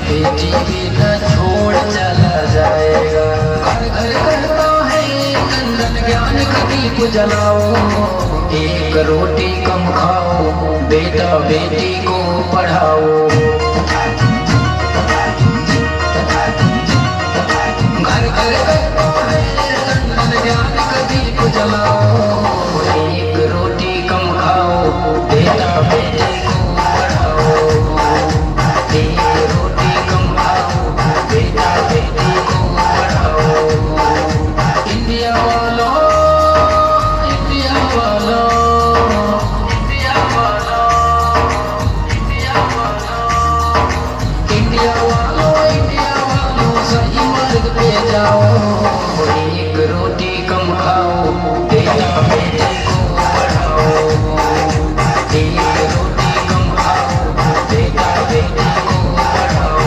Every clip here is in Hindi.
बेटी बेटा छोड़ चला जाएगा। घर घर करता है कंदन ज्ञान का दीप जलाओ, एक रोटी कम खाओ, बेटा बेटी को पढ़ाओ। घर घर करता है कंदन ज्ञान का दीप जलाओ, एक रोटी कम खाओ, बेटा बेटी को पढ़ाओ। एक रोटी कम खाओ, बेटा बेटी को पढ़ाओ। इंडिया वालों, इंडिया वालों, इंडिया वालों, इंडिया वालों, इंडिया वालों, इंडिया वालों, सही मार्ग पे जाओ। एक रोटी कम खाओ, बेटा बेटी को पढ़ाओ। एक रोटी कम खाओ, बेटा बेटी को पढ़ाओ।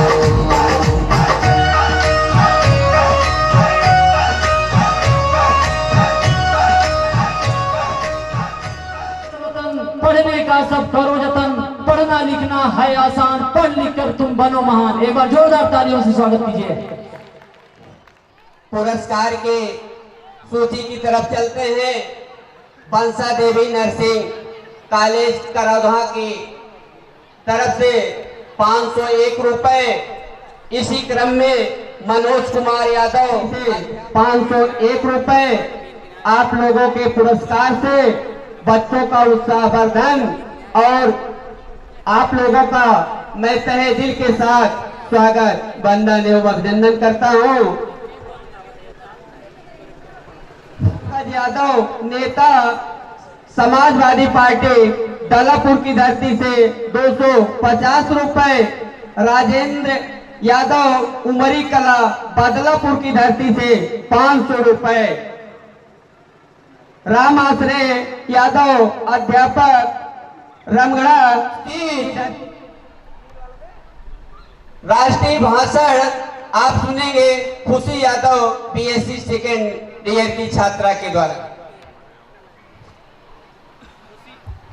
पढ़ने का सब करो जतन, पढ़ना लिखना है आसान, पढ़ लिख कर तुम बनो महान। एक बार जोरदार तालियों से स्वागत कीजिए। पुरस्कार के सूची की तरफ चलते हैं। बंसा देवी नर्सिंग कॉलेज करौधा की तरफ से 501 रुपए। इसी क्रम में मनोज कुमार यादव से 501 रुपए। आप लोगों के पुरस्कार से बच्चों का उत्साहवर्धन और आप लोगों का मैं तहे दिल के साथ स्वागत, वंदन एवं अभिनंदन करता हूं। यादव नेता समाजवादी पार्टी दलापुर की धरती से 250 रुपए। राजेंद्र यादव उमरी कला बदलापुर की धरती से 500 रुपए। राम आश्रय यादव अध्यापक रमगढ़ा राष्ट्रीय भाषण आप सुनेंगे खुशी यादव बीएससी सेकेंड ईयर की छात्रा के द्वारा।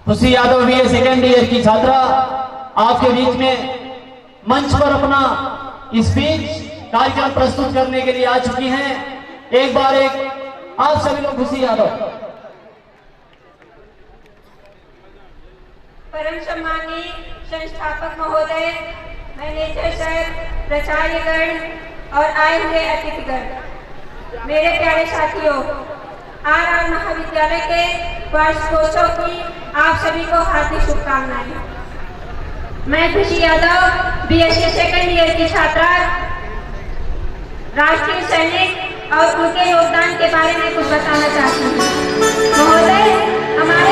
खुशी यादव भी सेकेंड ईयर की छात्रा आपके बीच में मंच पर अपना स्पीच कार्यक्रम प्रस्तुत करने के लिए आ चुकी हैं। एक बार एक आप सभी लोग खुशी यादव। परम सम्मानीय संस्थापक महोदय, मैनेजर सर, प्राचार्यगण और आए हुए अतिथिगण, मेरे प्यारे साथियों, आर महाविद्यालय के वार्षिकोत्सव की आप सभी को हार्दिक शुभकामनाएं। मैं खुशी यादव बीएससी सेकेंड ईयर की छात्रा राष्ट्रीय सैनिक और उनके योगदान के बारे में कुछ बताना चाहती हूँ। महोदय, हमारे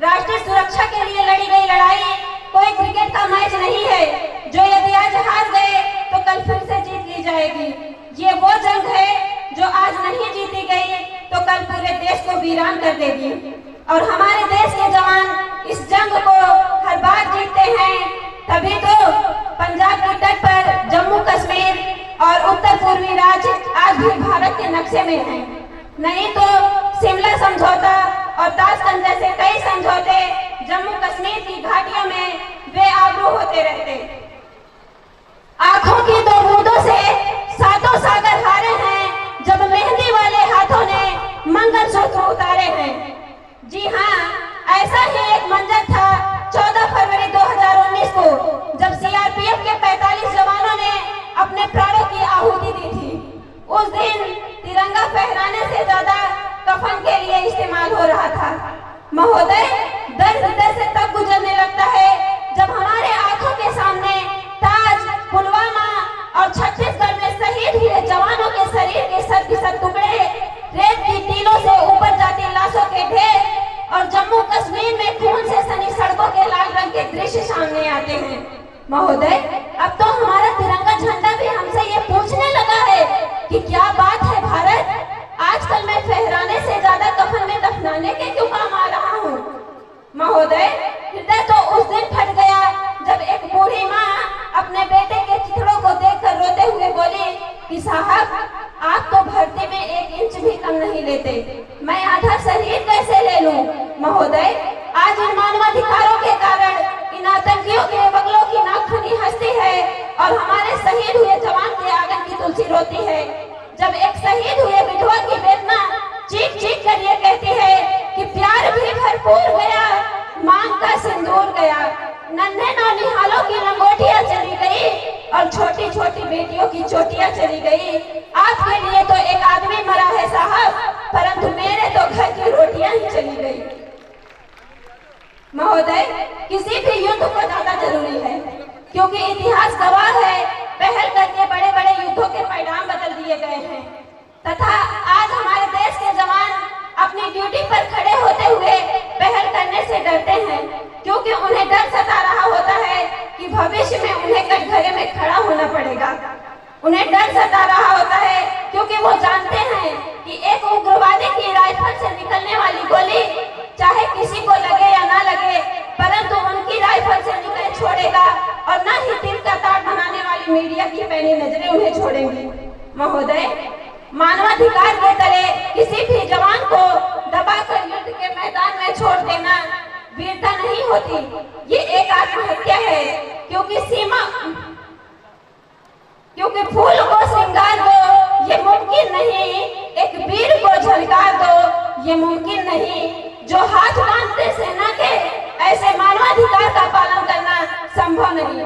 राष्ट्रीय सुरक्षा के लिए लड़ी गई लड़ाई कोई क्रिकेट का मैच नहीं है जो यदि आज हार गए तो कल फिर से जीत ली जाएगी। ये वो जंग है जो आज पूरे देश को वीरान कर देगी। और हमारे देश के जवान इस जंग को हर बार जीतते हैं, तभी तो पंजाब के तट पर जम्मू कश्मीर और उत्तर पूर्वी राज्य आज भी भारत के नक्शे में हैं। नहीं तो शिमला समझौता और ताशकंद जैसे कई समझौते जम्मू कश्मीर की घाटियों में बेआबरू होते रहते। आंखों की दो बूंदों से सातों सागर हारे हैं जब मेहंदी वाले हाथों ने मंगलसूत्र उतारे हैं। जी हाँ, ऐसा ही एक मंजर था 14 फरवरी 2019 को, जब सीआरपीएफ के 45 जवानों ने अपने प्राणों की आहुति दी थी। उस दिन तिरंगा फहराने से ज्यादा कफन के लिए इस्तेमाल हो रहा था। महोदय, दर्द हृदय से तब गुजरने लगता है जब हमारे आंखों के सामने ताज, पुलवामा और छत्तीसगढ़ में शहीद हुए जवानों के शरीर के सद टुकड़े, रेत की टीलों से ऊपर जाती लाशों के ढेर और जम्मू कश्मीर में खून से सनी सड़कों के लाल रंग के दृश्य सामने आते हैं। महोदय, अब तो हमारा तिरंगा झंडा भी हमसे ये पूछने लगा है कि क्या बात है भारत, आजकल मैं फहराने से ज्यादा कफन में दफनाने के क्यों काम आ रहा हूँ। महोदय, हृदय तो उस दिन फट गया जब एक बूढ़ी माँ अपने बेटे के चिथड़ों को देखकर रोते हुए बोली कि साहब, आप तो भर्ती में 1 इंच भी कम नहीं लेते, मैं आधा शरीर कैसे ले लूं। महोदय, आज इन मानवाधिकारों के कारण इन आतंकियों के बगलों की नाखूनी हंसती है और हमारे शहीद हुए जवान के आंगन की तुलसी रोती है। जब एक शहीद हुए विधवा की बेदना चीख चीख कर ये कहती है कि प्यार भी भरपूर गया, मांग का सिंदूर गया, नन्हे नौनिहालों की लंगोटियां चली गई और छोटी छोटी बेटियों की चोटियां चली गई। आपके लिए तो एक आदमी मरा है साहब, परंतु मेरे तो घर की रोटियां ही चली गई। महोदय, किसी भी युद्ध को ज्यादा जरूरी है, क्योंकि इतिहास गवाह है पहल करके बड़े बड़े युद्धों के परिणाम बदल दिए गए हैं तथा आज हमारे देश के जवान अपनी ड्यूटी पर खड़े होते हुए पहल करने से डरते हैं, क्योंकि उन्हें डर सता रहा होता है कि भविष्य में उन्हें कटघरे में खड़ा होना पड़ेगा। उन्हें डर सता रहा होता है क्योंकि वो जानते हैं कि एक उग्रवादी की राइफल से निकलने वाली गोली चाहे किसी को लगे या ना लगे, परंतु उनकी राइफल से निकल छोड़ेगा और न ही दिल का तार बनाने वाली मीडिया की पैनी नजरें उन्हें छोड़ेंगी। महोदय, मानवाधिकार के तले किसी भी जवान को दबाकर युद्ध के मैदान में छोड़ देना वीरता नहीं होती, ये एक आत्महत्या है। क्योंकि फूल को श्रृंगार दो ये मुमकिन नहीं, एक वीर को झलकार दो ये मुमकिन नहीं, जो हाथ बांधते सेना के ऐसे मानवाधिकार का पालन करना संभव नहीं।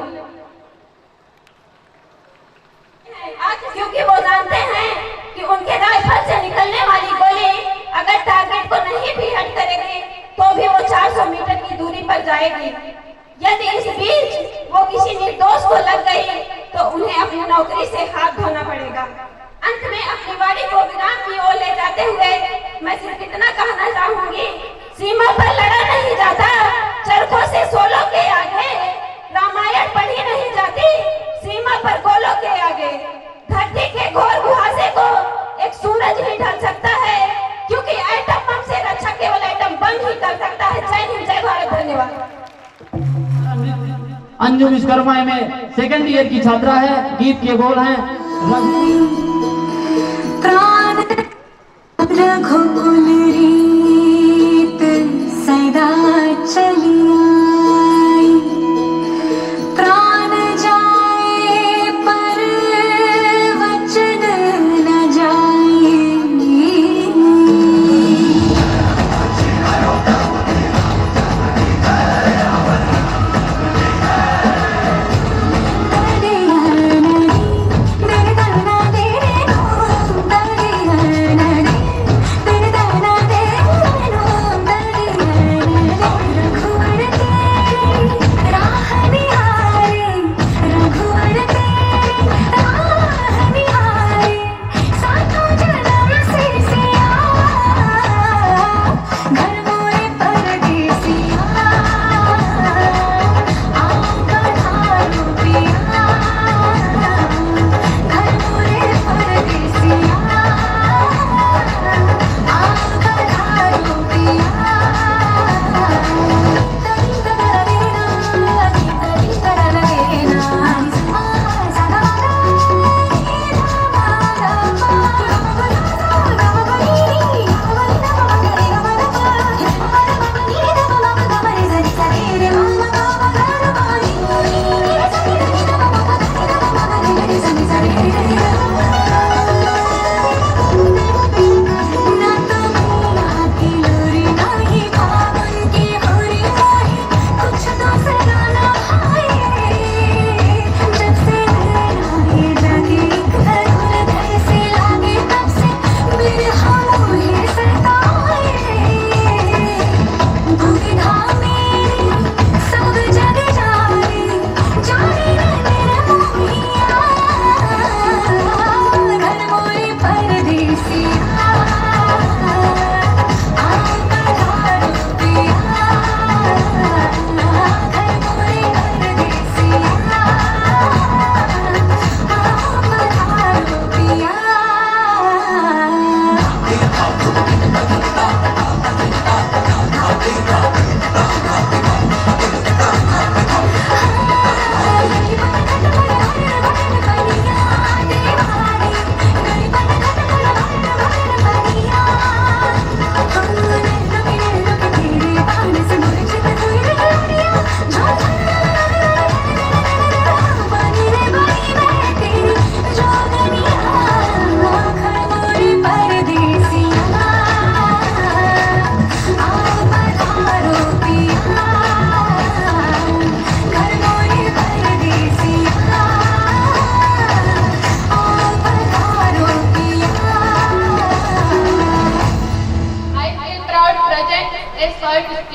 क्योंकि वो जानते हैं कि उनके राइफल से निकलने वाली गोली अगर टारगेट को नहीं भी हिट करेगी तो भी वो 400 मीटर की दूरी पर जाएगी। यदि इस बीच वो किसी निर्दोष को लग गई तो उन्हें अपनी नौकरी से हाथ धोना पड़ेगा। अंत में अपनी वाणी को विराम की ओर ले जाते हुए मैं सिर्फ इतना कहना चाहूंगी, सीमा पर लड़ा नहीं जाता, चरखों से सोलों के आगे, रामायण पढ़ी नहीं जाती, सीमा पर गोलों के आगे। धरती के घोर गुहासे को एक सूरज ही ढल सकता है, क्योंकि एटम बम से रक्षा केवल एटम बम ही कर सकता है। जय हिंद, जय भारत, धन्यवाद। अंजुम विश्वकर्मा में सेकंड ईयर की छात्रा है, गीत के बोल हैं प्राण रघुकुल रीत सदा चली आई, प्राण जाए पर वचन न जाए, दरिया नदी दरगना तेरे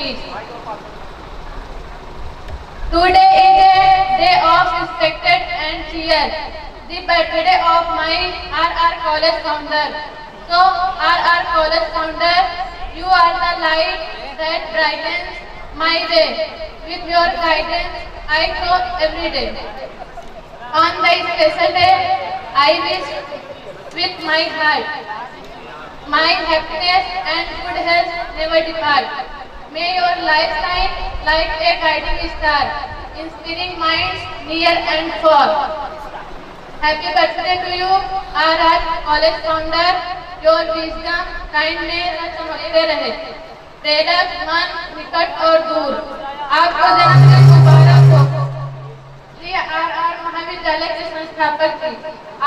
speech. Today is a day of respect and cheer. The birthday of my RR College founder. So, RR College founder, you are the light that brightens my day. With your guidance, I grow every day. On this special day, I wish with my heart, my happiness and good health never depart. May your life shine like a guiding star, inspiring minds near and far. Happy birthday to you, RR College founder. Your wisdom, kindness चमकते रहे, प्रेरक मन निकट और दूर. आपको जन्मदिन मुबारक हो. श्री RR महाविद्यालय के संस्थापक की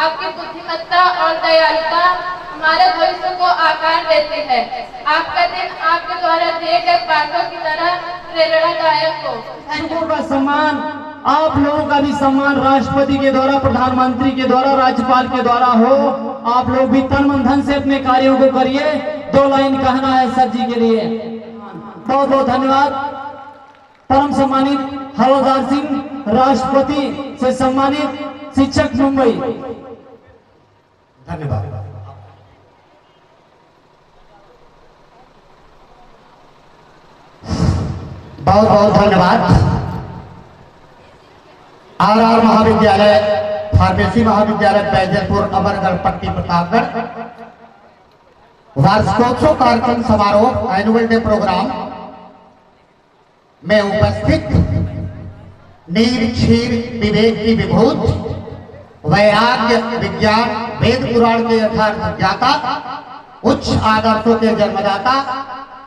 आपकी बुद्धिमत्ता और दयालुता हमारे भविष्य को आकार देती है. आपका दिन आपके द्वारा दिए गए पाठों की तरह प्रेरणादायक हो. शिक्षकों का सम्मान, आप लोगों का भी सम्मान राष्ट्रपति के द्वारा, प्रधानमंत्री के द्वारा, राज्यपाल के द्वारा हो. आप लोग भी तन मन धन से अपने कार्यों को करिए. 2 लाइन कहना है सर जी के लिए. बहुत बहुत धन्यवाद. परम सम्मानित हवलदार सिंह, राष्ट्रपति से सम्मानित शिक्षक मुंबई. धन्यवाद. बहुत बहुत धन्यवाद. RR महाविद्यालय, फार्मेसी महाविद्यालय बैजलपुर, अमरगढ़, पट्टी प्रतापगढ़ वार्षिकोत्सव कार्यक्रम समारोह एनुअल डे प्रोग्राम में उपस्थित नीर क्षीर विवेक की विभूत, वैराग्य विज्ञान वेद पुराण के यथार्थ ज्ञाता, उच्च आदर्शों के जन्मदाता,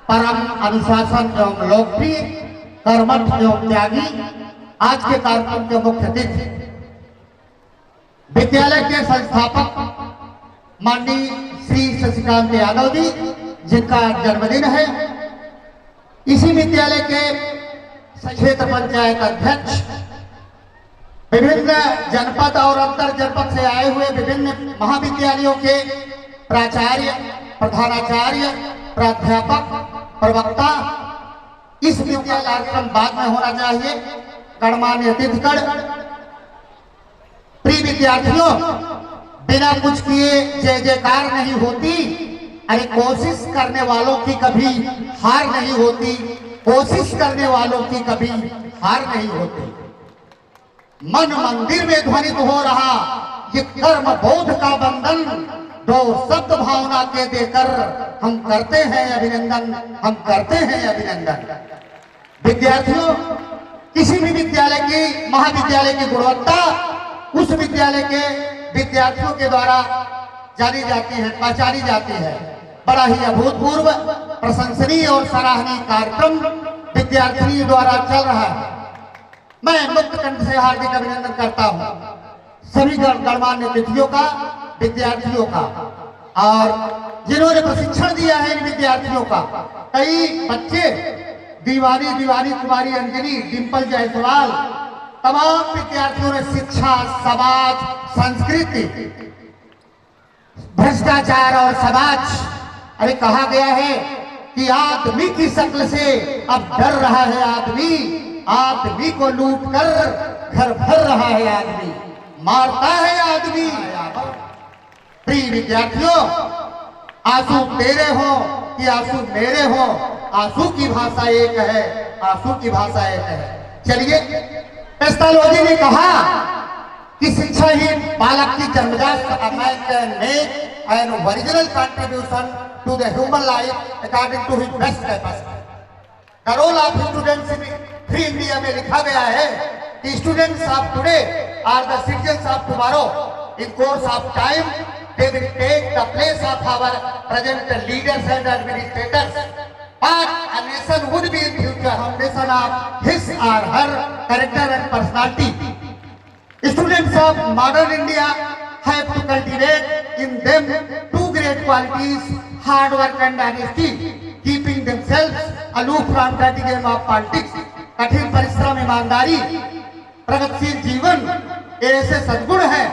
परम अनुशासन एवं लोकप्रिय, कर्मठ एवं त्यागी, आज के कार्यक्रम के मुख्य अतिथि विद्यालय के संस्थापक माननीय श्री शशिकांत यादव जी, जिनका जन्मदिन है. इसी विद्यालय के क्षेत्र पंचायत अध्यक्ष, विभिन्न जनपद और अंतर जनपद से आए हुए विभिन्न महाविद्यालयों के प्राचार्य, प्रधानाचार्य, प्राध्यापक, प्रवक्ता. इस विद्यालय कार्यक्रम बाद में होना चाहिए. गणमान्य अतिथिगण, प्रिय विद्यार्थियों, बिना कुछ किए जय जयकार नहीं होती. अरे कोशिश करने वालों की कभी हार नहीं होती. कोशिश करने वालों की कभी हार नहीं होती. मन मंदिर में ध्वनित हो रहा ये कर्म बोध का बंधन, 2 शब्द भावना के देकर हम करते हैं अभिनंदन, हम करते हैं अभिनंदन. विद्यार्थियों, किसी भी विद्यालय की, महाविद्यालय की गुणवत्ता उस विद्यालय के विद्यार्थियों के द्वारा जानी जाती है, पहचानी जाती है. बड़ा ही अभूतपूर्व, प्रशंसनीय और सराहनीय कार्यक्रम विद्यार्थियों द्वारा चल रहा है. मैं मुक्त कंठ से हार्दिक अभिनंदन करता हूं सभी गणमान्य अतिथियों का, विद्यार्थियों का, और जिन्होंने प्रशिक्षण दिया है इन विद्यार्थियों का. कई बच्चे, दीवानी कुमारी अंजलि, डिंपल जायसवाल, तमाम विद्यार्थियों ने शिक्षा, समाज, संस्कृति, भ्रष्टाचार और समाज. अरे कहा गया है कि आदमी की शक्ल से अब डर रहा है आदमी, आदमी को लूट कर घर भर रहा है आदमी, मारता है आदमी. प्रिय विद्यार्थियों, आंसू तेरे हो कि आंसू मेरे हो, आंसू की भाषा एक है, आंसू की भाषा एक है. चलिए, पेस्टालोजी ने कहा कि शिक्षा ही बालक की जन्मजात an original contribution to the human life according to his best capacity. The role of students in free India में लिखा गया है कि students of today are the citizens of tomorrow. In course of time they will take the place of our present leaders and administrators. But a nation would be in future a nation of his or her character and personality. Students of modern India have to cultivate in them 2 great qualities: hard work and honesty, keeping themselves aloof from dirty game of politics. कठिन परिश्रम, ईमानदारी, प्रगतिशील जीवन, ये ऐसे सद्गुण हैं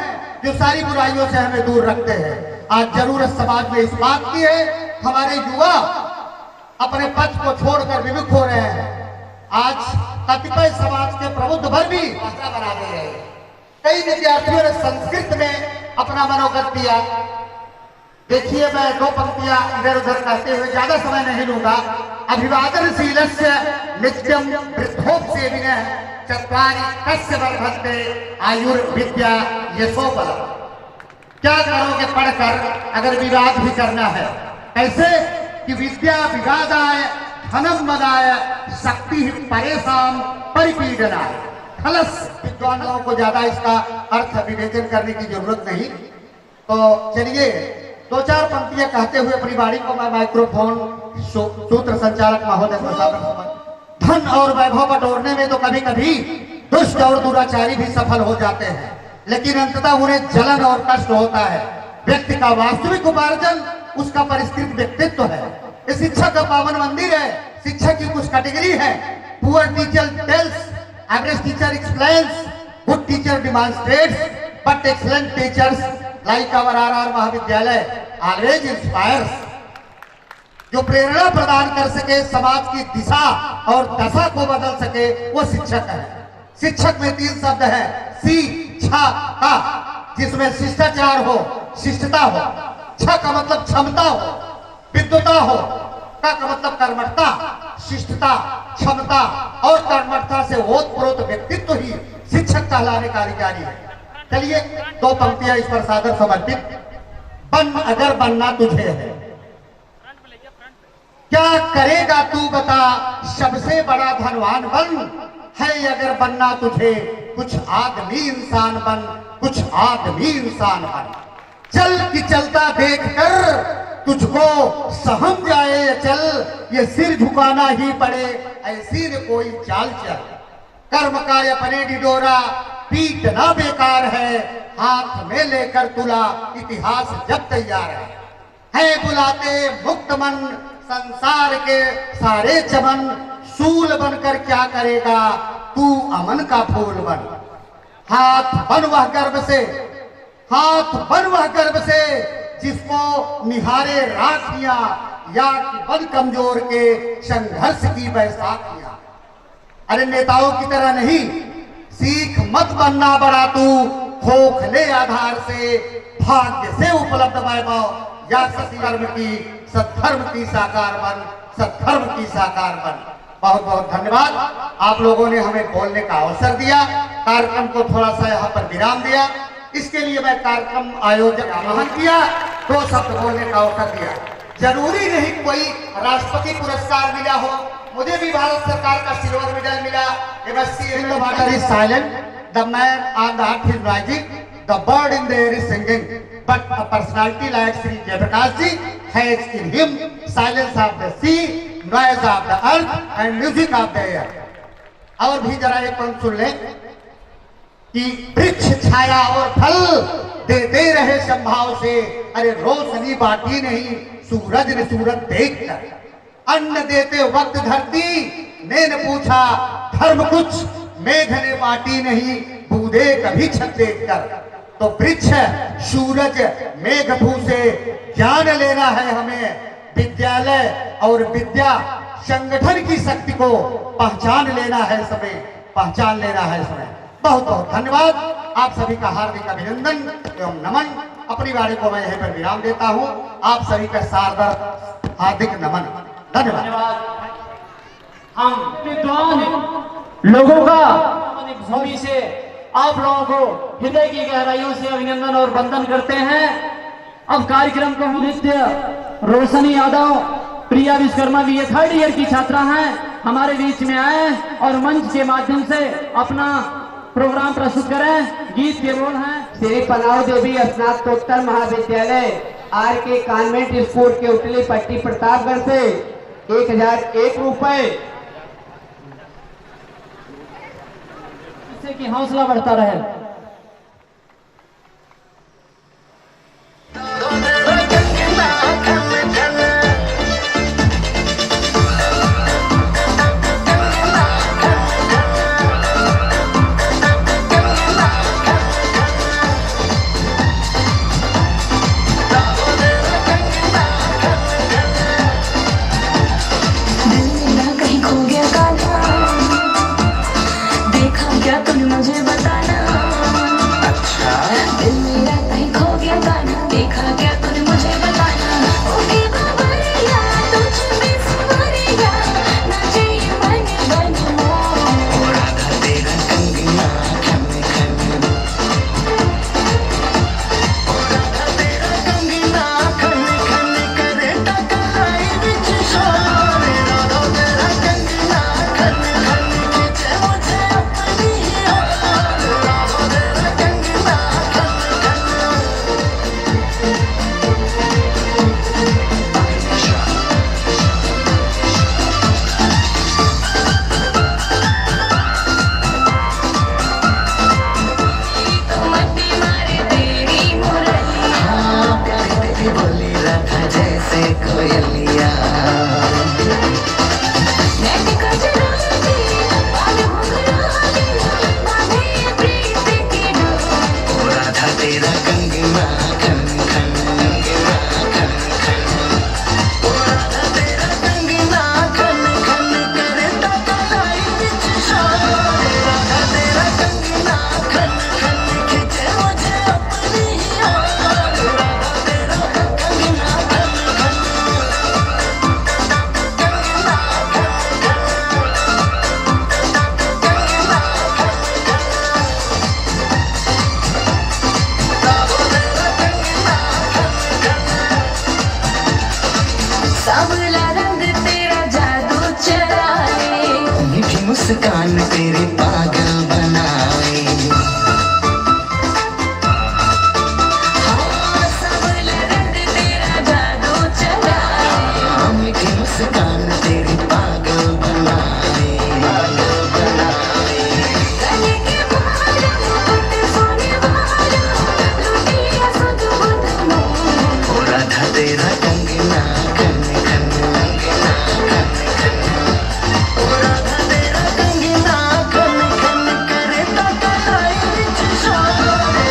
जो सारी बुराइयों से हमें दूर रखते हैं. आज जरूरत समाज में इस बात की है, हमारे युवा अपने पद को छोड़कर विमुख हो रहे हैं। आज कतिपय समाज के प्रबुद्ध वर्ग भी भाषा बना दे रहे हैं। कई विद्यार्थियों ने संस्कृत में अपना मनोगत दिया। देखिए, मैं दो पंक्तियां इधर उधर कहते हुए ज्यादा समय नहीं लूंगा। अभिवादनशीलस्य नित्यम वृद्धोपसेविनः चत्वारि तस्य वर्धन्ते आयुर्विद्या यशोबलम्। क्या करोगे पढ़कर अगर विवाद भी करना है? कैसे कि विद्या विवादाय धनम मदाय शक्ति परेशान परिपीडनाय। खलस विद्वान लोगों को ज्यादा इसका अर्थ विवेचन करने की जरूरत नहीं। तो चलिए, दो चार पंक्तियां कहते हुए अपनी वाणी को मैं माइक्रोफोन सूत्र संचालक महोदय को समर्पित। धन और वैभव बटोरने में तो कभी कभी दुष्ट और दुराचारी भी सफल हो जाते हैं, लेकिन अंततः उन्हें जलन और कष्ट होता है। व्यक्ति का वास्तविक उपार्जन उसका परिष्कृत व्यक्तित्व है। ये शिक्षा का पावन मंदिर है। शिक्षा की कुछ कैटेगरी है। Poor teacher tells, average teacher explains, good teacher demonstrates, but excellent teachers like our R Mahavidyalaya always inspires. जो प्रेरणा प्रदान कर सके, समाज की दिशा और दशा को बदल सके, वो शिक्षक है। शिक्षक में 3 शब्द है, सी छा का, जिसमें शिष्टाचार हो, शिष्टता हो। छ का मतलब क्षमता हो, विद्वता हो। का मतलब कर्मठता, शिष्टता, क्षमता और कर्मठता से ओतप्रोत व्यक्तित्व ही शिक्षक कहलाने का अधिकारी है। चलिए, 2 पंक्तियां इस पर सादर समर्पित। बन अगर बनना तुझे है, क्या करेगा तू बता, सबसे बड़ा धनवान बन। है अगर बनना तुझे, कुछ आदमी इंसान बन, कुछ आदमी इंसान बन। चल कि चलता देख कर तुझको सहम जाए अचल, ये सिर झुकाना ही पड़े, ऐसी न कोई चाल चल। कर्म का अपने डिडोरा पीटना बेकार है, हाथ में लेकर तुला इतिहास जब तैयार है बुलाते मुक्त मन संसार के सारे चमन, सूल बनकर क्या करेगा तू अमन का फूल बन। हाथ बन वह गर्भ से, हाथ बन वह गर्भ से, जिसको निहारे राखियां, या बन कमजोर के संघर्ष की बैसाखियां। अरे नेताओं की तरह नहीं, सीख मत बनना बड़ा तू, खोखले आधार से, भाग्य से उपलब्ध वैभव या सत्कर्म की, सत्धर्म की साकार बन, सत्धर्म की साकार बन। बहुत बहुत धन्यवाद। आप लोगों ने हमें बोलने का अवसर दिया, कार्यक्रम को थोड़ा सा यहाँ पर विराम दिया। इसके लिए मैं कार्यक्रम आयोजक आह्वान किया, 2 शब्द बोलने का अवसर दिया। जरूरी नहीं कोई राष्ट्रपति पुरस्कार मिला हो, मुझे भी भारत सरकार का सिल्वर मेडल मिला। The water is silent, the man on the earth is rising, the bird in the air is singing, but a personality like Sri Jayaprakash ji has in him silence of the sea, noise of the earth and music of the air. और भी जरा एक पंक्ति सुन लें कि वृक्ष छाया और फल देते रहे संभाव से, अरे रोशनी बाटी नहीं सूरज ने सूरत देखकर। अन्न देते वक्त धरती ने न पूछा धर्म कुछ, मेघ ने बाटी नहीं बूंदे कभी छत देखकर। तो वृक्ष, सूरज, मेघ भू से ज्ञान लेना है हमें। विद्यालय और विद्या संगठन की शक्ति को पहचान लेना है समय, पहचान लेना है समय। बहुत बहुत धन्यवाद। आप सभी का हार्दिक अभिनंदन एवं नमन। अपनी वाणी को मैं यहीं पर विराम देता हूँ। आप सभी का सादर हार्दिक नमन, धन्यवाद। हम विद्वान लोगों का भूमि से आप लोगों को हृदय की गहराइयों से अभिनंदन और वंदन करते हैं। अब कार्यक्रम को नृत्य रोशनी यादव, प्रिया विश्वकर्मा भी ये 3rd ईयर की छात्रा हैं, हमारे बीच में आए और मंच के माध्यम से अपना प्रोग्राम प्रस्तुत करें। गीत के बोल हैं श्री पनाव देवी स्नातकोत्तर महाविद्यालय आर के कॉन्वेंट स्कूल के उतली पट्टी प्रतापगढ़ से 1001 रुपए। जिससे कि हौसला बढ़ता रहे। राधा जैसे कोयलिया ओ राधा तेरा कंगना खन खन कंगना खन खन ओ राधा तेरा कंगना खन खन करता कलाई विच शान राधा तेरा कंगना खन खन खिंचे मुझे अपनी याद राधा तेरा कंगना खन खन कंगना खन सावला रंग तेरा जादू चलाए, मीठी मुस्कान तेरे पागल बनाए सावला रंग तेरा जादू चलाए, मीठी मुस्कान तेरी पागल बनाए गले के बाल मुकुट सोने वाला, लुटिया सुध बुध में। ओ राधा तेरा कंगना खन खन कंगना खन खन ओ राधा तेरा कंगना खन खन करता कलाई विच शान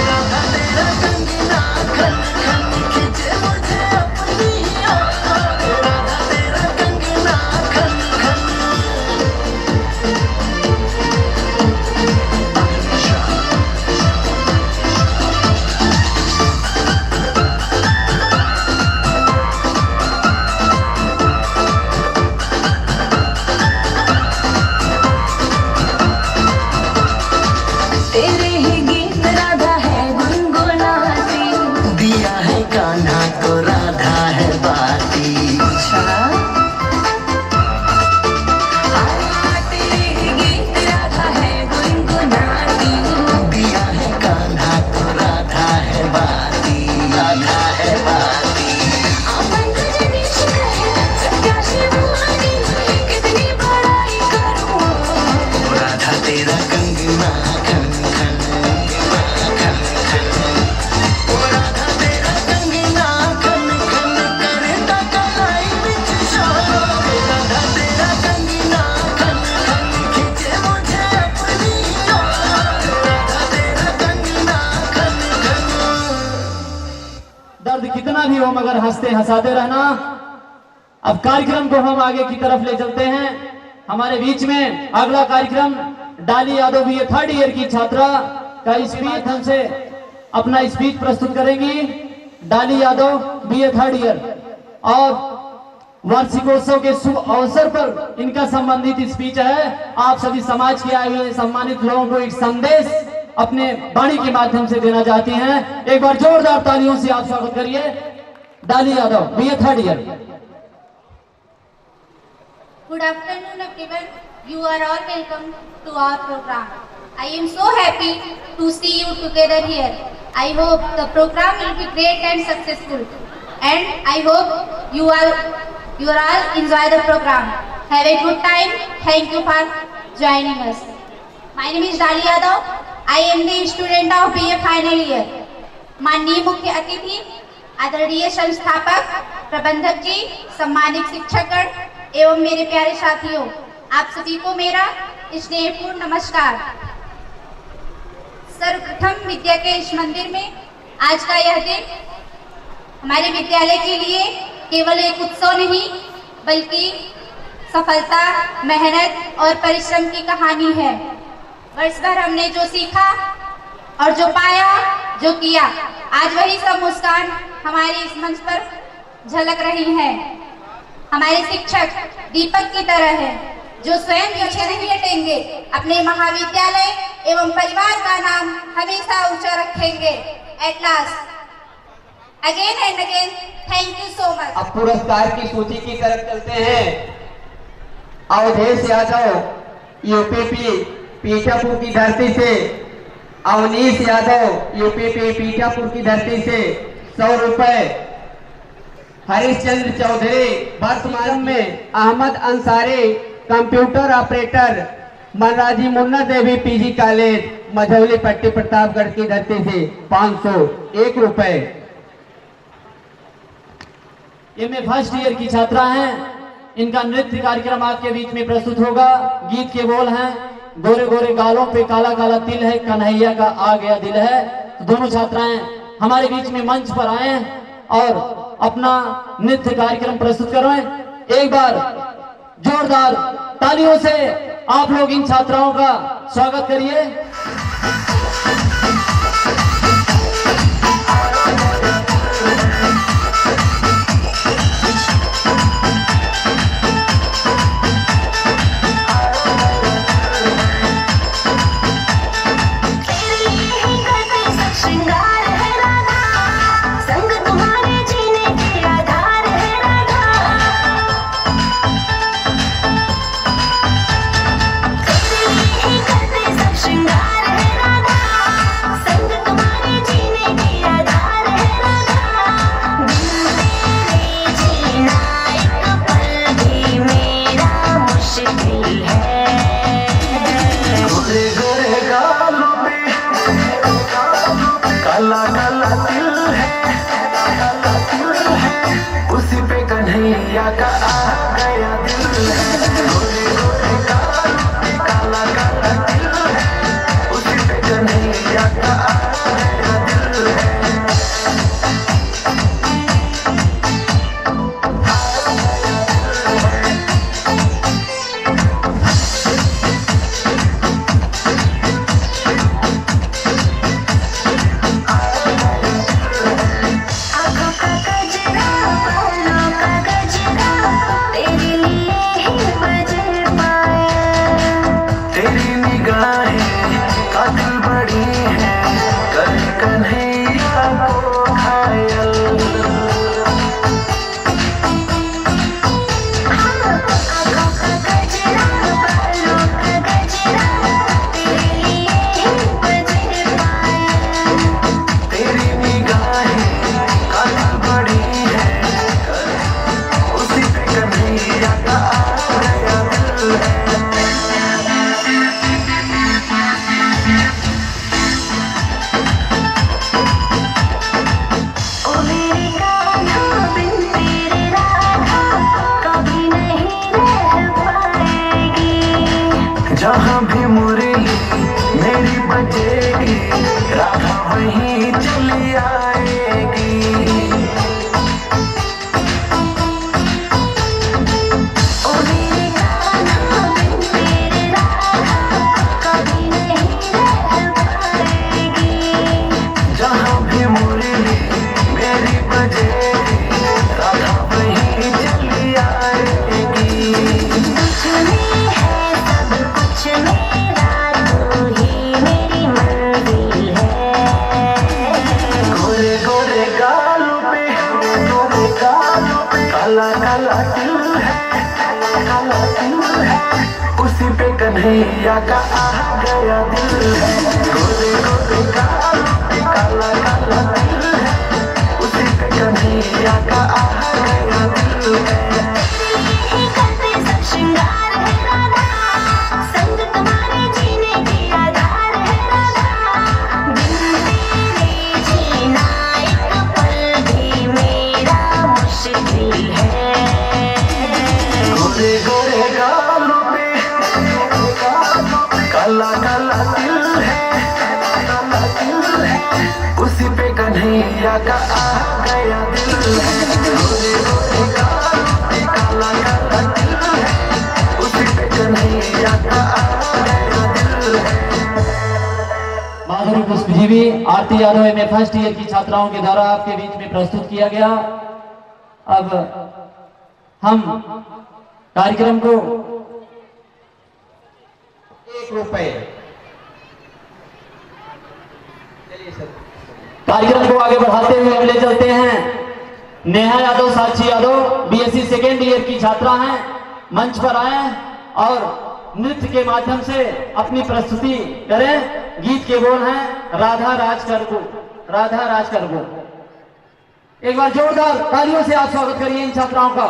राधा तेरा कंगना खन खन खिंचे मुझे अपनी याद राधा तेरा कंगना खन खन तेरे ही गीत राधा है गुनगुनाती। दिया है कान्हा तो राधा है बाती तेरे ही गीत राधा है गुनगुनाती। दिया है कान्हा तो राधा है बाती राधा है बाती अमन गजनी शिखर सत्या शिवानी, कितनी बड़ाई करूं। ओ राधा तेरा कंगना खन खन कंगना खन खन ओ राधा तेरा कंगना खन खन करता कलाई विच शान राधा तेरा कंगना खन खन खिंचे मुझे अपनी याद राधा तेरा कंगना खन खन दर्द कितना भी हो मगर हंसते हंसाते रहना। अब कार्यक्रम को हम आगे की तरफ ले चलते हैं। हमारे बीच में अगला कार्यक्रम डाली यादव भी थर्ड ईयर की छात्रा का स्पीच हमसे अपना स्पीच प्रस्तुत करेंगी। डाली यादव बीए थर्ड ईयर और वार्षिकोत्सव के शुभ अवसर पर इनका संबंधित स्पीच है। आप सभी समाज के आए हुए सम्मानित लोगों को एक संदेश अपने वाणी के माध्यम से देना चाहती हैं। एक बार जोरदार तालियों से आप स्वागत करिए डाली Yadav BA third year. Good afternoon, everyone. You are all welcome to our program. I am so happy to see you together here. I hope the program will be great and successful. And I hope you all enjoy the program. Have a good time. Thank you for joining us. My name is Dali Yadav. I am the student of BA final year. माननीय मुख्य अतिथि, आदरणीय संस्थापक, प्रबंधक जी, सम्मानित शिक्षकगण एवं मेरे प्यारे साथियों, आप सभी को मेरा स्नेहपूर्ण नमस्कार। सर्वप्रथम विद्या के इस मंदिर में आज का यह दिन हमारे विद्यालय के लिए केवल एक उत्सव नहीं बल्कि सफलता, मेहनत और परिश्रम की कहानी है। वर्ष भर हमने जो सीखा और जो पाया, जो किया, आज वही सब मुस्कान हमारे इस मंच पर झलक रही है। हमारे शिक्षक दीपक की तरह है जो स्वयं पीछे नहीं हटेंगे, अपने महाविद्यालय एवं परिवार का नाम हमेशा ऊंचा रखेंगे। At last again and again thank you so much. अब पुरस्कार की सूची की तरफ चलते हैं। अवधेश यादव यूपीपी पीठापुर की धरती से, अवनीश यादव यूपीपी पीठापुर की धरती से 100 रुपए। हरिश्चंद्र चौधरी वर्तमान में अहमद अंसारी कंप्यूटर ऑपरेटर मनराजी मुन्ना देवी पीजी कॉलेज मझौली पट्टी प्रतापगढ़ की धरती से 501 रुपए। ये में फर्स्ट ईयर की छात्रा हैं। इनका नृत्य कार्यक्रम आपके बीच में प्रस्तुत होगा। गीत के बोल हैं, गोरे गोरे गालों पे काला काला तिल है, कन्हैया का आ गया दिल है। तो दोनों छात्राएं हमारे बीच में मंच पर आए और अपना नृत्य कार्यक्रम प्रस्तुत करें। एक बार जोरदार तालियों से आप लोग इन छात्राओं का स्वागत करिए। काला काला तिल है, उसी पे कन्हैया का आ गया दिल है। गोरे गोरे काला काला तिल है, उसी पे कन्हैया का आ गया दिल है। जहाँ भी मुरली मेरी बजेगी, राधा वहीं चली आएगी। ओ मेरे कान्हा बिन तेरे राधा कभी नहीं रह पाएगी। जहाँ भी मुरली मेरी बजेगी, राधा वहीं चली आएगी। गोरे गोरे गालों पे काला काला तिल है, काला तिल है, उसी पे कन्हैया का आ गया दिल है। गोरे गोरे गालों पे काला काला तिल है, उसी पे कन्हैया का आ गया दिल है। गोरे गोरे गालों पे काला काला तिल है, काला तिल है, उसी पे कन्हैया का आ गया दिल है। गोरे गोरे गालों पे काला काला तिल है, उसी पे कन्हैया का आ गया दिल है। माधुरी पुष्पजीवी आरती यादव में फर्स्ट ईयर की छात्राओं के द्वारा आपके बीच में प्रस्तुत किया गया। अब हम कार्यक्रम को 1 रुपए कार्यक्रम को आगे बढ़ाते हुए हम ले चलते हैं। नेहा यादव, साक्षी यादव बीएससी सेकेंड ईयर की छात्रा हैं, मंच पर आए और नृत्य के माध्यम से अपनी प्रस्तुति करें। गीत के बोल हैं, राधा राज कर गो, राधा राज कर गो। एक बार जोरदार तालियों से आप स्वागत करिए इन छात्राओं का।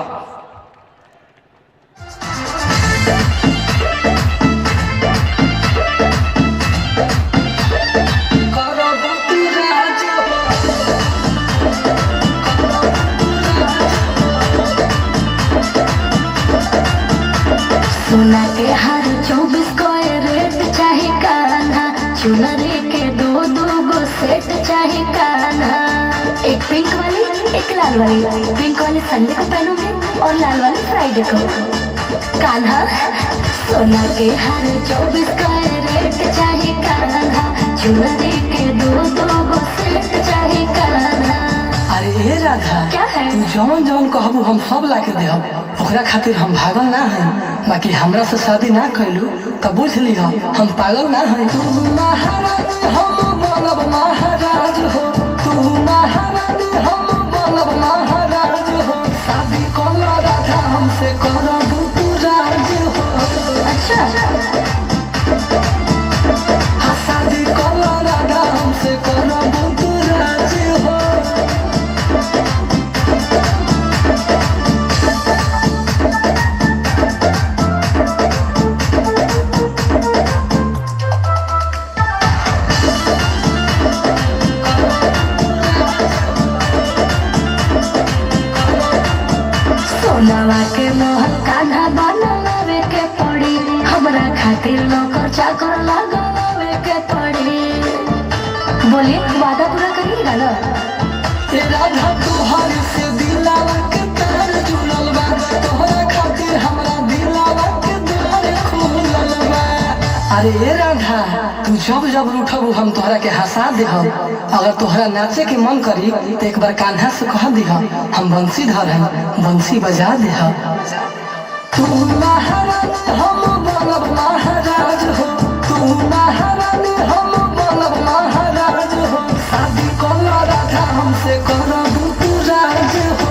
सोना के हार 24 कैरेट चाहे कान्हा, चुनरी के दो गो सेट चाहे कान्हा। एक पिंक वाली एक लाल वाली, पिंक वाली संडे को पहनूंगी और लाल वाली फ्राइडे को। कान्हा सोना के हार 24 कैरेट चाहे कान्हा, चुनरी के दो गो सेट चाहे कान्हा। अरे राधा, क्या है? तू जौन जौन कहबू हम सब ला के देहब, ओकरा खातिर हम भागल ना है। बाकी हमरा से शादी ना कैलू तब बुझ ली हम पागल ना है। तू महारानी हम बनब महाराज हो, तू महारानी हम बनब महाराज हो। शादी कर राधा हमसे करब तू राज हो। अच्छा हाँ, शादी कर राधा हमसे करब तू राज हो। सोनावा के मोहन कान्हा बनावे के पड़ी, हमरा खातिर नौकर चाकर लगावे के पड़ी। बोलिए वादा पूरा करिएगा ना? राधा तुहार से दिलावा के तार जुड़ल बा, तोहरा खातिर हमरा दिलावा के द्वार खुलल बा। अरे राधा, तू जब जब रूठब हम तोहरा के हंसा देहब। अगर तोहरा नाचे के मन करी तो एक बार कान्हा से कह दिह, हम बंसी धरम बंसी बजा देहब। तू महारानी हम बनब महाराज हो, तू महारानी हम बनब महाराज हो। शादी कर राधा हमसे करब तू राज हो।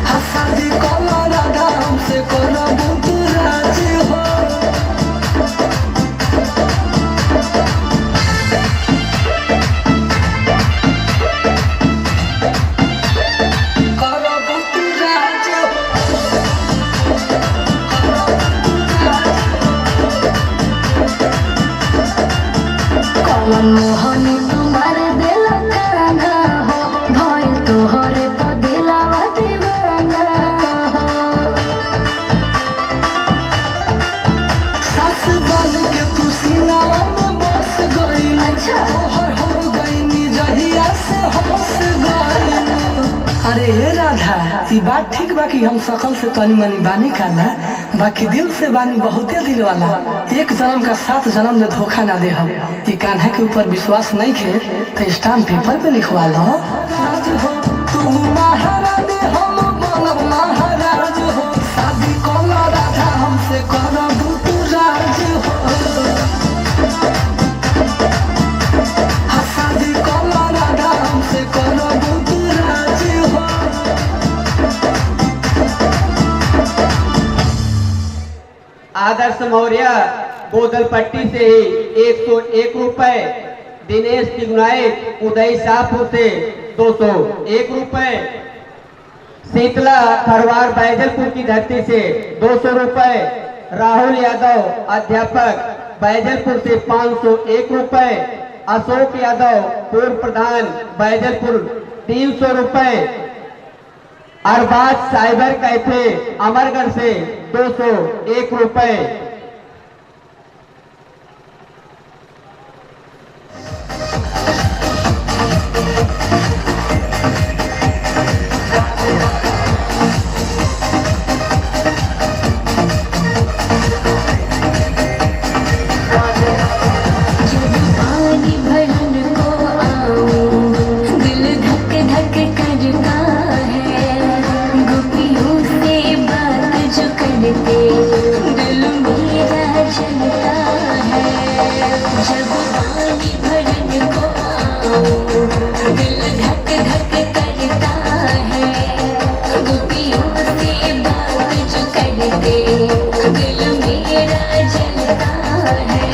हाँ, शादी कर राधा हमसे करब तू राज हो। करब तू राज कौन मोहन तुम्हारे दिल कान्हा हो, भइल तोहरे तो दिलावा दीवाना हो। सास बन के तू सीनावा में बस गई। अच्छा। तोहर हो गई जहिया से हंस गई। अरे हे राधा, ई बात ठीक बा कि हम सकल से तनी मनी बानी काला, बाकी दिल से बानी बहुते दिल वाला। एक जन्म का 7 जन्म में धोखा ना दे हम। ये कान्हा के ऊपर विश्वास नहीं खे तो स्टाम्प पेपर पे लिखवा लो। तू महारानी हम बनब महाराज हो, शादी कर राधा हमसे करब तू राज हो। हाँ, शादी कर राधा हमसे करब तू राज हो। आदर्श मौर्य बोदलपट्टी से ही 101 रुपए, दिनेश तिगुनाइक उदय शाहपुर से 201 रुपए, शीतला खरवार बैजलपुर की धरती से 200 रुपए, राहुल यादव अध्यापक बैजलपुर से 501 रुपए, अशोक यादव पूर्व प्रधान बैजलपुर 300 रुपए, अरबाज साइबर कैफे अमरगढ़ से 201 रुपए। जब पानी भरन को आऊं, दिल धक धक करता है। गोपियों से बात जो करते, दिल मेरा जलता है। जब पानी भरन को आऊं, दिल धक धक करता है। गोपियों से बात जो करते, दिल मेरा जलता है।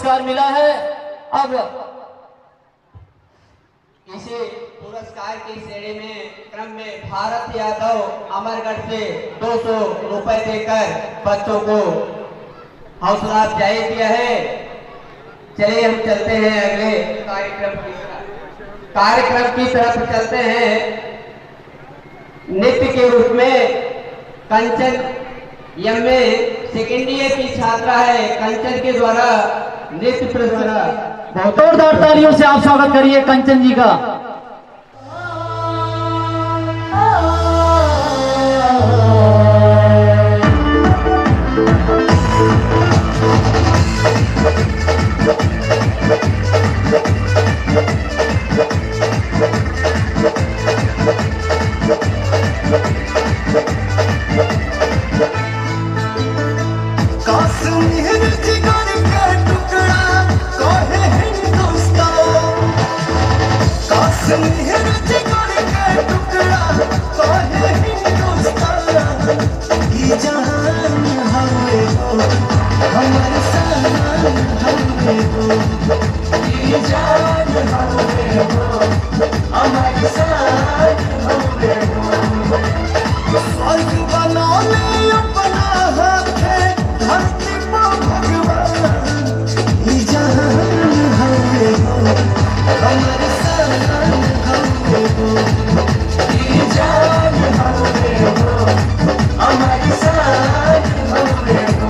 पुरस्कार मिला है। अब इसी पुरस्कार की श्रेणी में क्रम में भारत यादव अमरगढ़ से 200 रुपए देकर बच्चों को हौसला अफजाई किया है। चलिए हम चलते हैं अगले कार्यक्रम की तरफ चलते हैं। नृत्य के रूप में कंचन एमए सेकेंड ईयर की छात्रा है। कंचन के द्वारा नृत्य प्रदर्शन। बहुत जोरदार तालियों से आप स्वागत करिए कंचन जी का। कश्मीर जिगर का टुकड़ा कहे हिंदुस्तान, कश्मीर जिगर का टुकड़ा कहे हिंदुस्तान। ये जहान हमें हो, हमारे सामान हमें हो, ये जान हमें हो, हमारे सामान हमें हो। स्वर्ग बना ले अपना हाथे धरती पर भगवान। ये जहान हमें हो, हमारे सामान हमें हो, ये जान हमें हो, हमारे सामान हमें हो।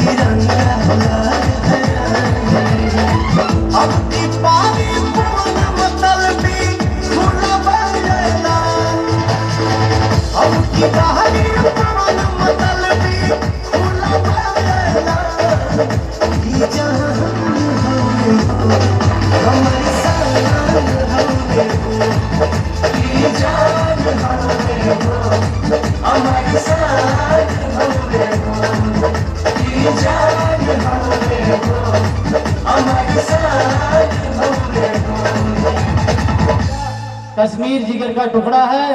तिरंगा कश्मीर जिगर का टुकड़ा है।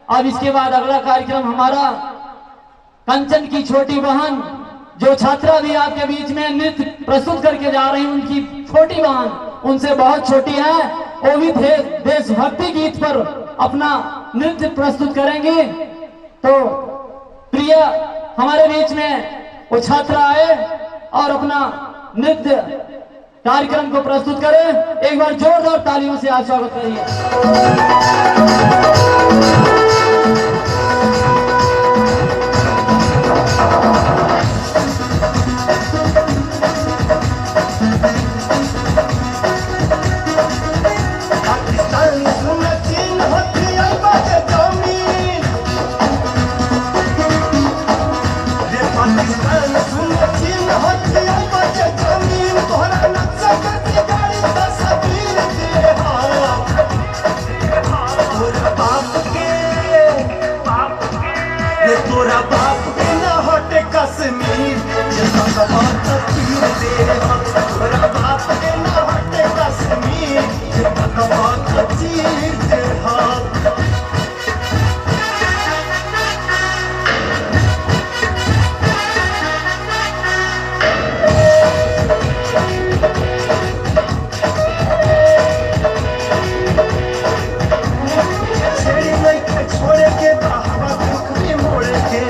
अब इसके बाद अगला कार्यक्रम हमारा कंचन की छोटी बहन, जो छात्रा भी आपके बीच में नृत्य प्रस्तुत करके जा रही हैं, उनकी छोटी बहन उनसे बहुत छोटी है, वो भी देशभक्ति गीत पर अपना नृत्य प्रस्तुत करेंगे। तो प्रिय हमारे बीच में वो छात्रा आए और अपना नृत्य कार्यक्रम को प्रस्तुत करें। एक बार जोरदार तालियों से आप स्वागत करिए। तोरा बाप के न हटे कश्मीर, तोरा बाप के न हटे कश्मीर, चीर दे हाथ। छोड़े के बाहवा दुख में मोड़े के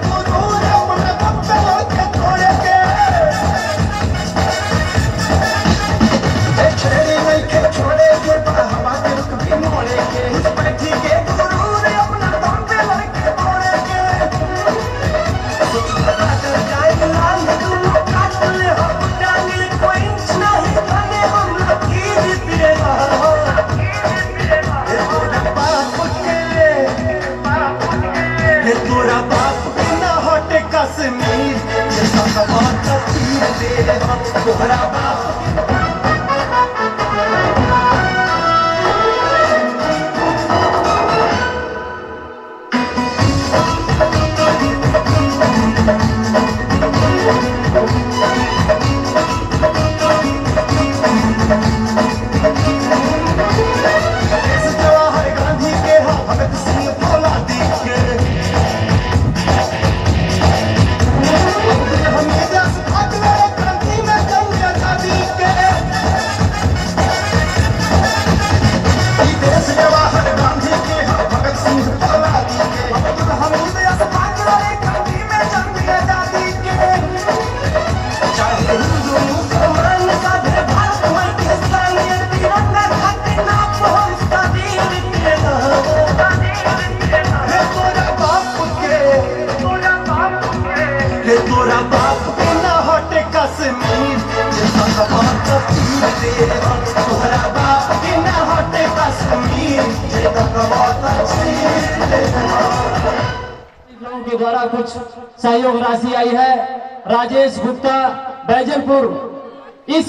गुरूर अपना बप्पे के तोड़े के छेड़ी नहीं के छोड़े के बाहवा दुख में मोड़े के बैठी के गुरूर अपना बप्पे के तोड़े के जाए लाल तुम काट ले हम डांगे कोई नहीं बने हम लकीर तेरा। तोरा बाप के न हटे कश्मीर, तीर दे तोरा बाप। जवाहर गांधी के भगत सिंह फौलादी के हमीद अशफाक क्रांति में जंग आजादी के देश जवाहर गांधी के भगत सिंह फौलादी के हमीद अशफाक क्रांति में जंग आजादी के चाहे हिंदू मुसलमान साधे भारत में किसान ये तिरंगा खातिर ना पहुंचता दीन के तोरा बाप के न हटे कश्मीर, तोरा बाप के न हटे कश्मीर। लोगों के द्वारा कुछ सहयोग राशि आई है। राजेश गुप्ता बैजलपुर इस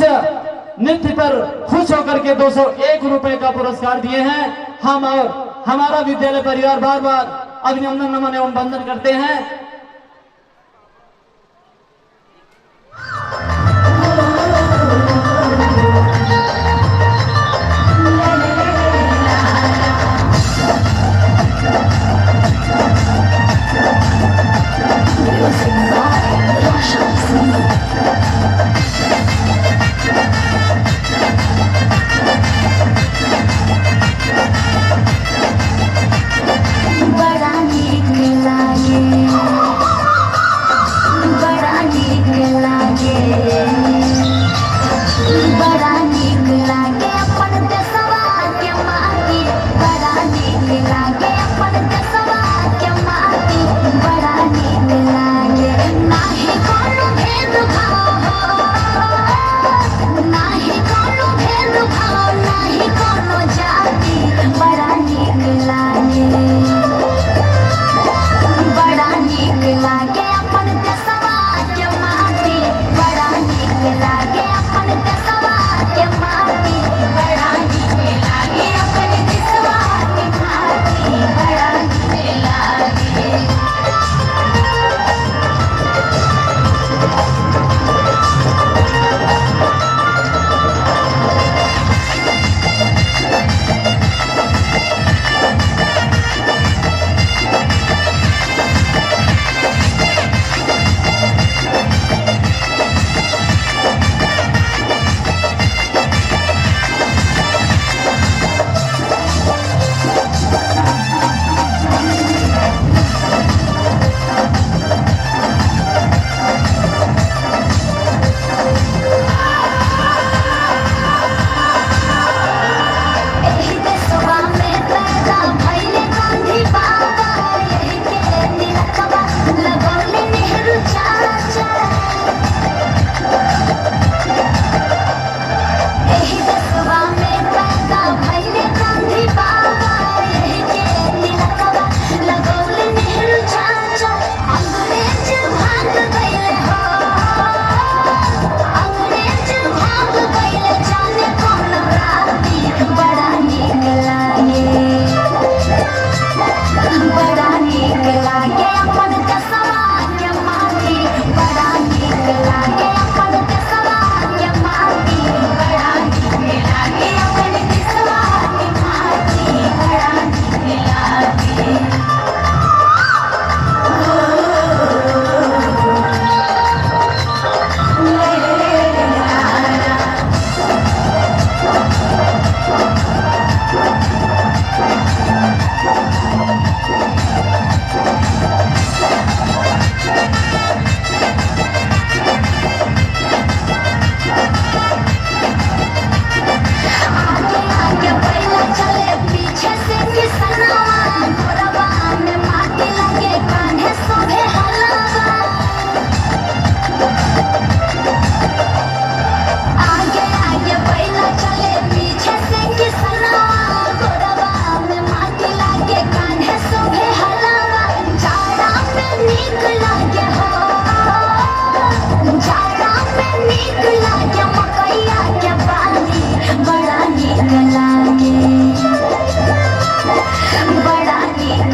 नृत्य पर खुश होकर के 201 रुपए का पुरस्कार दिए हैं। हम और हमारा विद्यालय परिवार बार बार अभिनंदन नमन एवं वंदन करते हैं। बड़ा नीक लागे, बड़ा नीक लागे, बड़ा नीक लागे अपन देशवा के माटी, बड़ा नीक लागे अपन देशवा के माटी, बड़ा नीक लागे। नाही कोनो भेदभाव हो, नाही कोनो भेदभाव, नाही कोनो जाति, बड़ा नीक लागे, बड़ा नीक लागे अपन देशवा के माटी, बड़ा नीक लागे अपन देशवा के माटी, बड़ा नीक लागे अपन देशवा के माटी।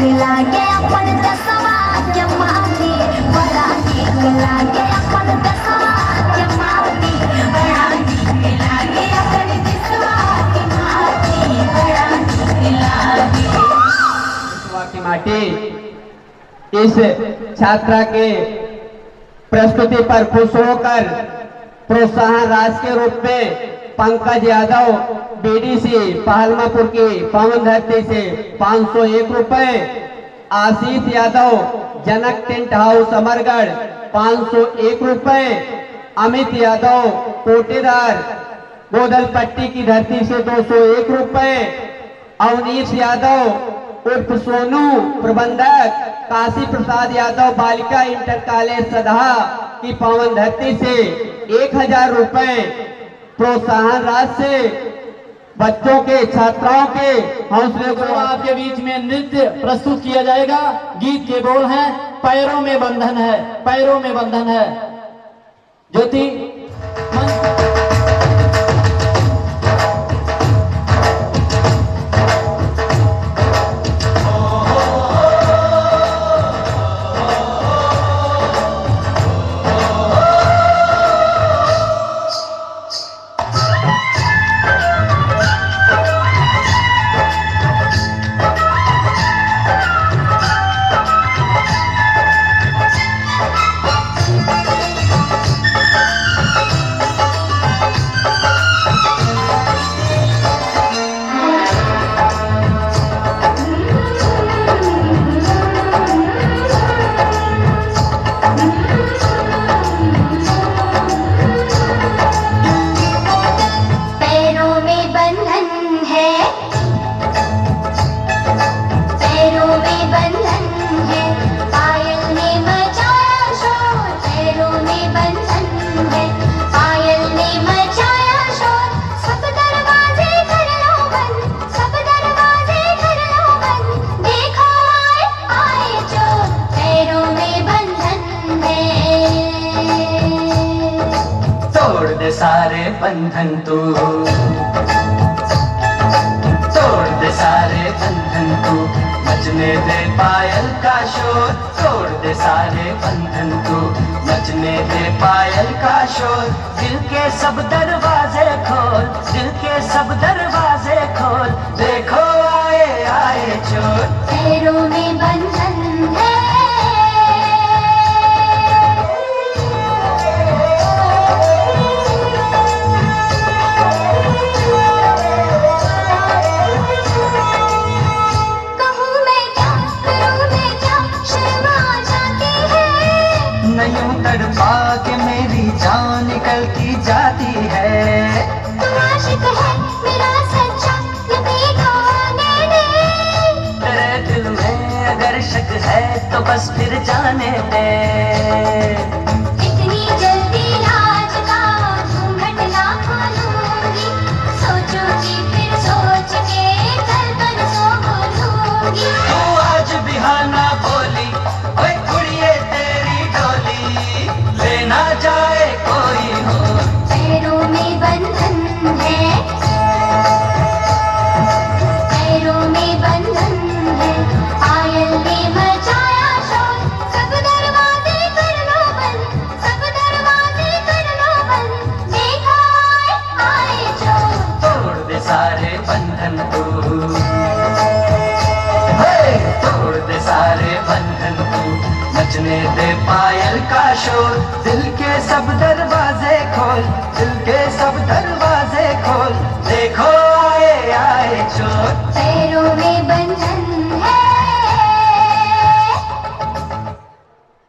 नीक लागे अपन दसवा के माटी, बड़ा नीक लागे अपन दसवा के माटी, बड़ा नीक लागे अपन दसवा के माटी, बड़ा नीक लागे। दसवा की माटी इस छात्रा के प्रस्तुति पर खुश होकर प्रोत्साहन राशि के रूप में पंकज यादव बीडीसी पहलमापुर की पावन धरती से 501 रुपए, आशीष यादव जनक टेंट हाउस अमरगढ़ 501 रुपए, अमित यादव कोटेदार गोदलपट्टी की धरती से 201 रुपए, अवनीश यादव उर्फ सोनू प्रबंधक काशी प्रसाद यादव बालिका इंटर कॉलेज सदहा की पावन धरती से 1000 रुपए प्रोत्साहन राशि से बच्चों के छात्राओं के हौसले को। आपके बीच में नृत्य प्रस्तुत किया जाएगा। गीत के बोल हैं पैरों में बंधन है, पैरों में बंधन है। ज्योति सारे बंधन तू तोड़ दे, सारे बंधन तू बचने दे पायल का शोर, तोड़ दे सारे बंधन तू बचने दे पायल का शोर। दिल के सब दरवाजे खोल, दिल के सब दरवाजे खोल, देखो आए आए चोर। पैरों में बंधन है, तड़पा के मेरी जान निकलती जाती है। तू आशिक है मेरा सच्चा, ये देखो आने दे। तेरे दिल में अगर शक है तो बस फिर जाने दे। इतनी जल्दी राज का घूंघट ना खोलूंगी, सोचूंगी फिर सोच के कल परसों बोलूंगी। तू आज बिहाना बोली, ओए कुड़िए तेरी डोली, लेना जाए कोई हो। पैरों में बंधन है, पैरों में बंधन है, पायल ने मचाया शोर। सब दरवाजे कर लो बंद, सब दरवाजे कर लो बंद, देखो आए चोर। तोड़ दे सारे बंधन तू, तोड़ दे सारे बंधन तू बचने दे पायल का शोर। दिल के सब दरवाजे खोल, दिल के सब दरवाजे खोल, देखो आए आए चोर। पैरों में बंधन है।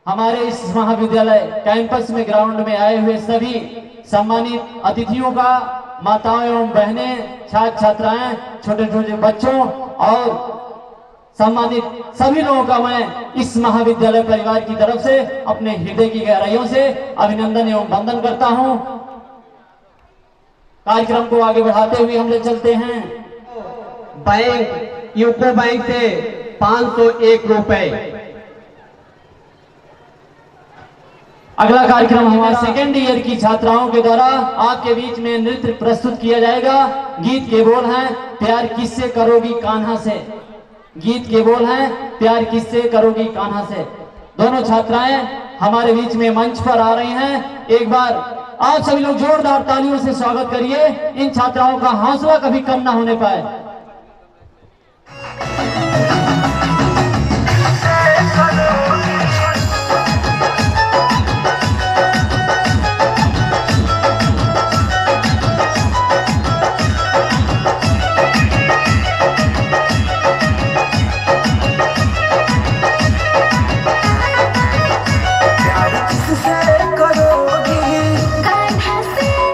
हमारे इस महाविद्यालय कैंपस में ग्राउंड में आए हुए सभी सम्मानित अतिथियों का, माताओं एवं बहनें, छात्र छात्राएं, छोटे छोटे बच्चों और सम्मानित सभी लोगों का मैं इस महाविद्यालय परिवार की तरफ से अपने हृदय की गहराइयों से अभिनंदन एवं वंदन करता हूं। कार्यक्रम को आगे बढ़ाते हुए हम ले चलते हैं। बैंक यूको बैंक से 501 रुपए। अगला कार्यक्रम हमारे सेकेंड ईयर की छात्राओं के द्वारा आपके बीच में नृत्य प्रस्तुत किया जाएगा। गीत के बोल हैं प्यार किससे करोगी कान्हा से। गीत के बोल हैं प्यार किससे करोगी कान्हा से। दोनों छात्राएं हमारे बीच में मंच पर आ रही हैं। एक बार आप सभी लोग जोरदार तालियों से स्वागत करिए। इन छात्राओं का हौसला कभी कम ना होने पाए।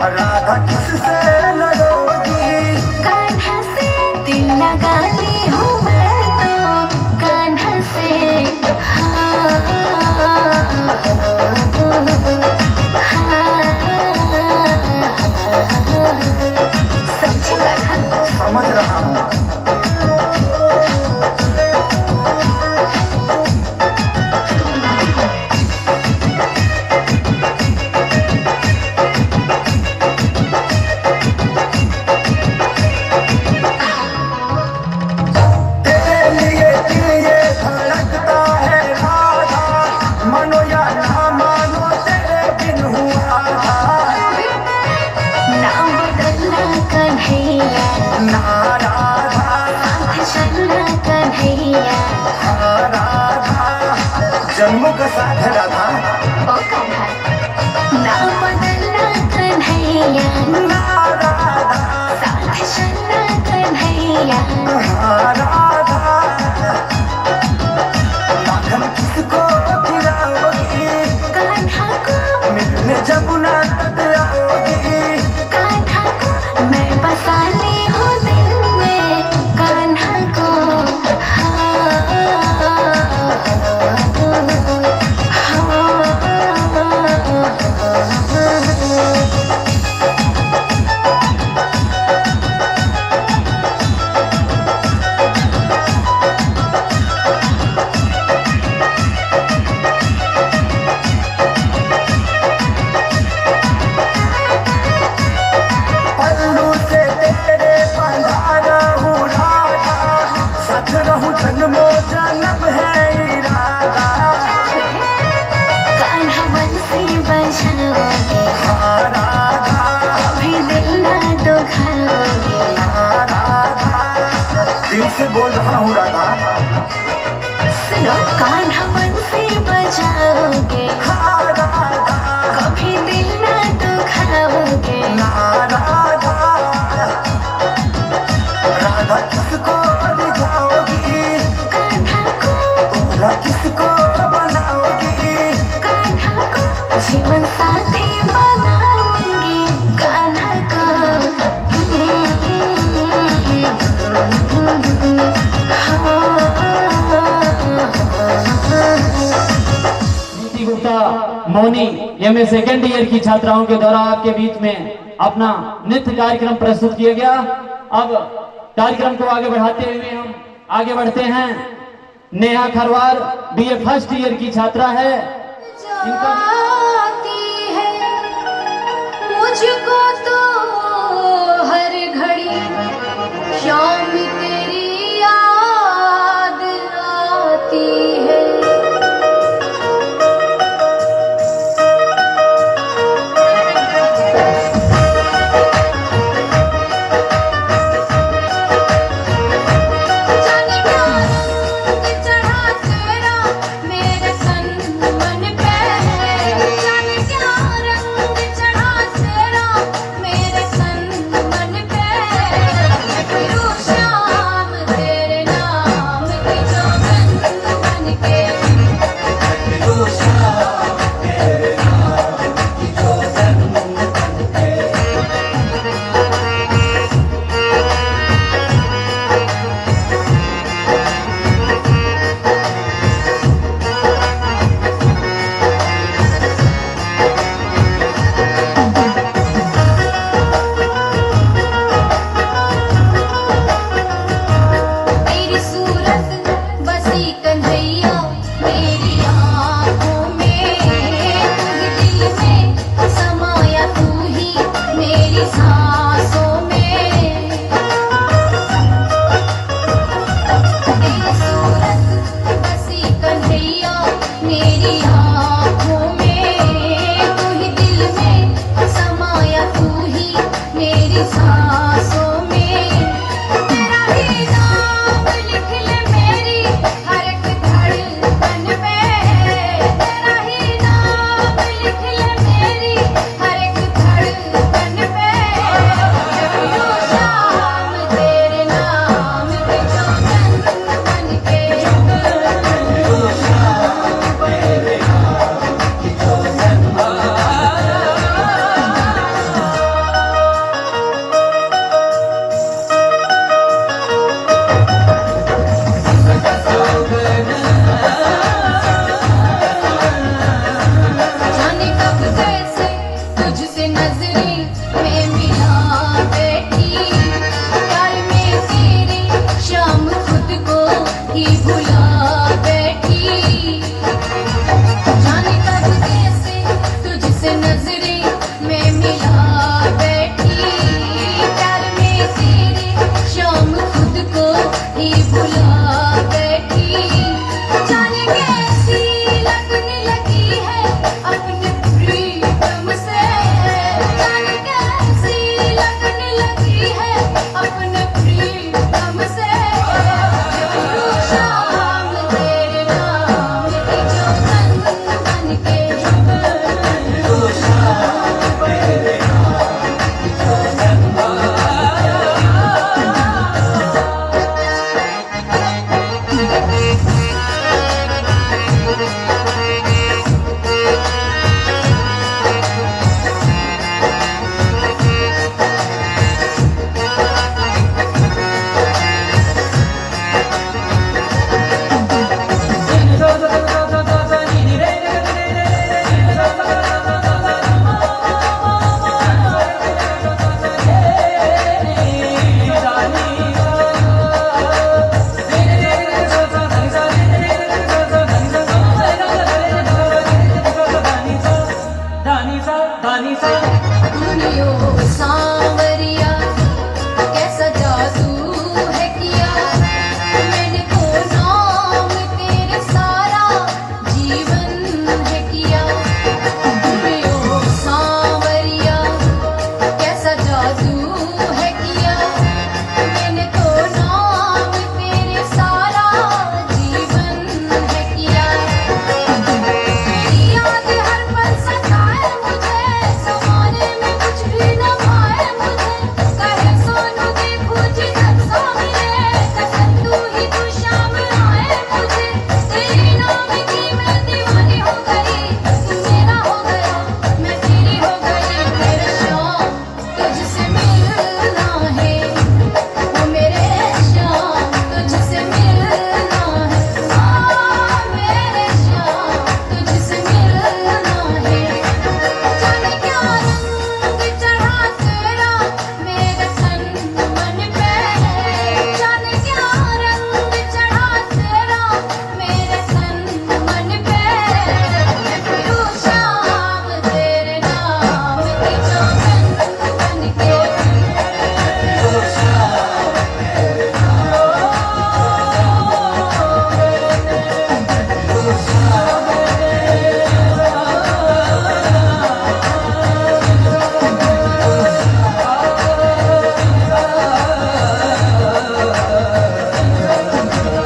राधा किससे लड़ोगी? कान्हा से दिल लगाती हूँ मैं तो कान्हा से। समझ रहा हूँ। जन्मों का साथ है राधा। ओ कान्हा ना बदलना कन्हैया, ना राधा साथ चलना कन्हैया। राधा माखन किसको खिलाओगी? कान्हा को मिलने जमुना तट आओगी? कान्हा को मैं बसा ली हूँ दिल में कान्हा को। पल्लू से तेरे बंधा रहूं राधा, साथ रहूं जन्मों जन्म है इरादा। कान्हा बंसी बजाओगे, राधा कभी दिल ना दुखाओगे। राधा दिल से बोल रहा हूँ राधा। सुनो कान्हा बंसी बजाओगे, राधा कभी दिल ना दुखाओगे। राधा राधा किसको रिझाओगी? कान्हा को दूल्हा किसको बनाओगी? कान्हा को जीवन साथी बनाऊंगी कान्हा को। Niti Gupta Mouni MA second year की छात्राओं के द्वारा आपके बीच में अपना नृत्य कार्यक्रम प्रस्तुत किया गया। अब कार्यक्रम को आगे बढ़ाते हुए हम आगे बढ़ते हैं। Neha Kharwar BA first year की छात्रा है। जाती है मुझको तो हर घड़ी शाम